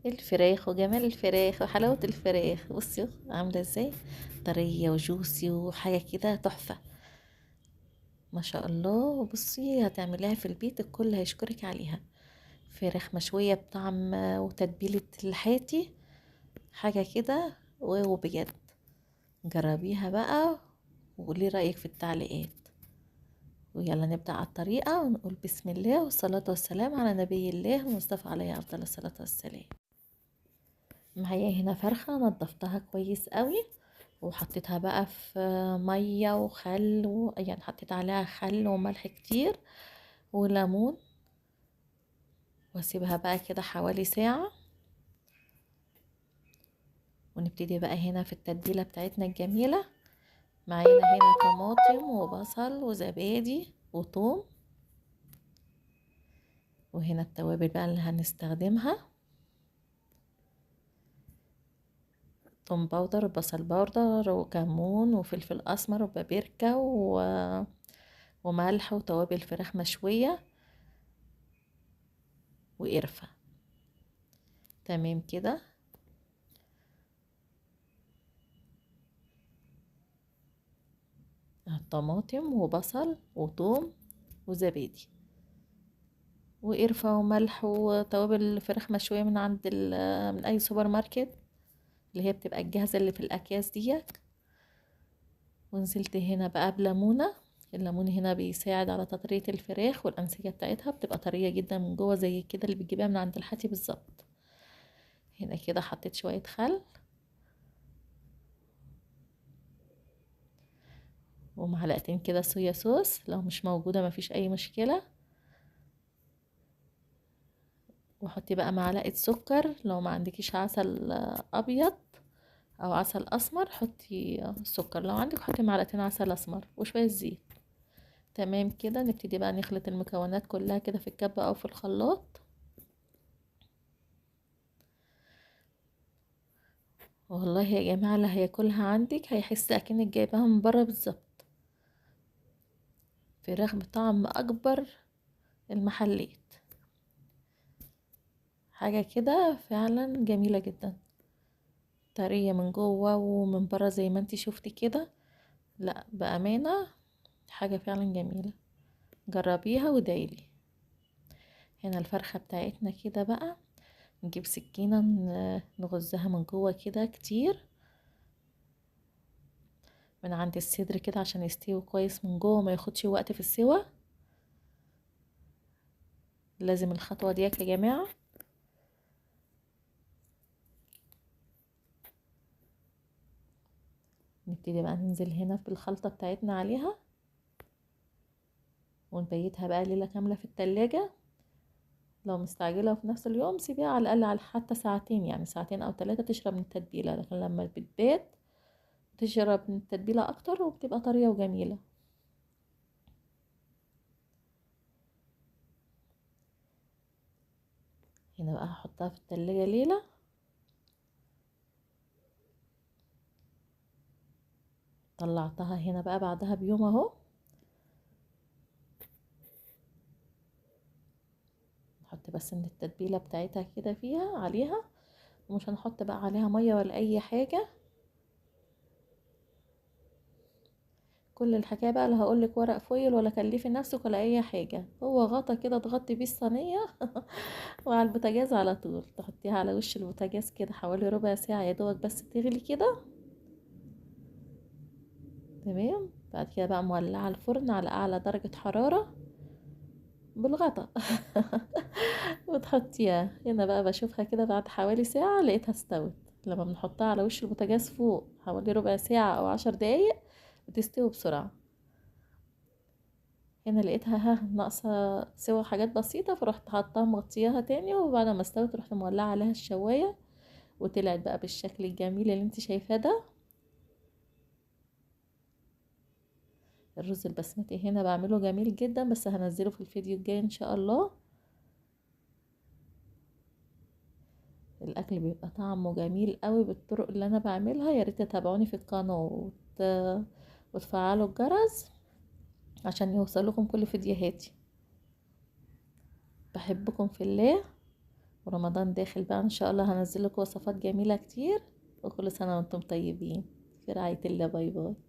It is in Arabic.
الفراخ وجمال الفراخ وحلاوة الفراخ، بصي عاملة ازاي، طرية وجوسي وحاجة كده تحفة ما شاء الله. بصي هتعمليها في البيت الكل هيشكرك عليها. فراخ مشوية بطعم وتتبيلة الحاتي، حاجة كده وبجد جربيها بقى وقولي رأيك في التعليقات. ويلا نبدأ على الطريقة ونقول بسم الله والصلاة والسلام على نبي الله المصطفى عليه أفضل الصلاة والسلام. معايا هنا فرخة نضفتها كويس قوي وحطيتها بقى في مية وخل يعني حطيت عليها خل وملح كتير وليمون، واسيبها بقى كده حوالي ساعة. ونبتدي بقى هنا في التتبيلة بتاعتنا الجميلة. معانا هنا طماطم وبصل وزبادي وثوم، وهنا التوابل بقى اللي هنستخدمها: توم باودر وبصل باودر وكمون وفلفل اسمر وبابريكا وملح وتوابل فراخ مشوية وقرفة. تمام كده. طماطم وبصل وثوم وزبادي وقرفة وملح وتوابل فراخ مشوية من عند من اي سوبر ماركت، اللي هي بتبقى الجاهزة اللي في الاكياس دي. ونزلت هنا بقى بليمونة. الليمون هنا بيساعد على تطرية الفراخ والأنسجة بتاعتها بتبقى طرية جدا من جوه زي كده اللي بتجيبها من عند الحاتي بالظبط. هنا كده حطيت شوية خل ومعلقتين كده صويا صوص، لو مش موجودة مفيش أي مشكلة. وحطي بقى معلقة سكر، لو ما عندكيش عسل أبيض أو عسل أسمر حطي سكر، لو عندك حطي معلقتين عسل أسمر وشوية زيت. تمام كده. نبتدي بقى نخلط المكونات كلها كده في الكبة أو في الخلاط. والله يا جماعة اللي هياكلها عندك هيحس اكنك جايباها من بره بالظبط، فراخ بطعم اكبر المحلات، حاجة كده فعلا جميلة جدا، طرية من جوه ومن بره زي ما انتي شفتي كده. لا بأمانة حاجة فعلا جميلة، جربيها وادعيلي. هنا الفرخة بتاعتنا كده بقى نجيب سكينة نغزها من جوه كده كتير من عند الصدر كده عشان يستوي كويس من جوه ما ياخدش وقت في السوا. لازم الخطوة دي يا جماعة. نبتدي بقى ننزل هنا بالخلطة بتاعتنا عليها ونبيتها بقى ليلة كاملة في التلاجة. لو مستعجلة وفي نفس اليوم سيبيها على الأقل على حتى ساعتين، يعني ساعتين أو 3 تشرب من التتبيلة، لكن لما بتبات تشرب من التتبيلة أكتر وبتبقى طرية وجميلة. هنا بقى هحطها في التلاجة ليلة. طلعتها هنا بقى بعدها بيوم اهو. نحط بس من التتبيلة بتاعتها كده فيها عليها، ومش هنحط بقى عليها مية ولا أي حاجة. كل الحكايه بقى اللي هقولك ورق فويل ولا كلفي نفسك ولا اي حاجه، هو غطا كده تغطي بيه الصينيه وعلى البوتاجاز على طول تحطيها على وش البوتاجاز كده حوالي ربع ساعه يا دوبك بس تغلي كده. تمام. بعد كده بقى مولعه الفرن على اعلى درجه حراره بالغطا وتحطيها هنا بقى. بشوفها كده بعد حوالي ساعه لقيتها استوت. لما بنحطها على وش البوتاجاز فوق حوالي ربع ساعه او 10 دقايق بتستوي بسرعه. هنا لقيتها ناقصة سوا حاجات بسيطة، فرحت حاطاها مغطياها تاني، وبعد ما استوت رحت مولعة عليها الشواية وطلعت بقى بالشكل الجميل اللي انت شايفاه ده. الرز البسمتي هنا بعمله جميل جدا بس هنزله في الفيديو الجاي ان شاء الله. الاكل بيبقى طعمه جميل قوي بالطرق اللي انا بعملها. يا ريت تتابعوني في القناة وتفعلوا الجرس عشان يوصل لكم كل فيديوهاتي. بحبكم في الله ورمضان داخل بقى ان شاء الله، هنزل لكم وصفات جميلة كتير. وكل سنة وانتم طيبين، في رعاية الله، باي باي.